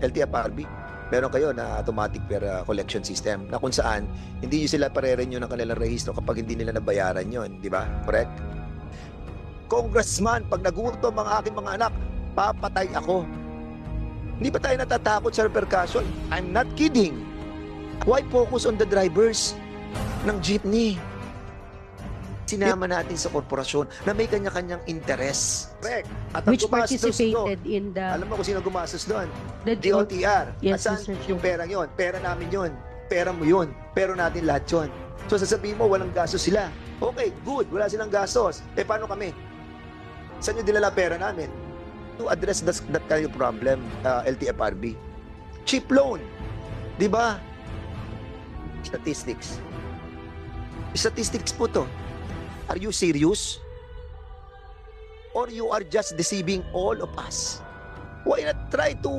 LTFRB, meron kayo na automatic collection system na kung saan hindi nyo sila pare-renew ng kanilang rehistro kapag hindi nila nabayaran yon, di ba? Correct? Congressman, pag nagutom ang aking mga anak, papatay ako. Hindi ba tayo natatakot sa repercussion? I'm not kidding. Why focus on the drivers ng jeepney? Sinama natin sa korporasyon na may kanya-kanyang interes. Correct. At ang Which gumastos participated doon, in the alam mo kung sino gumastos doon? the DOTR. Yes, Asan Mr. Chair. yung perang yon? Pera namin yon. Pera mo yun. Pero natin lahat yun. So sasabihin mo, walang gastos sila. Okay, good. Wala silang gastos. Eh, paano kami? Saan yung dinala pera namin? To address that kind of problem, LTFRB. Cheap loan. Di ba? Statistics. Statistics po to. Are you serious? Or you are just deceiving all of us? Why not try to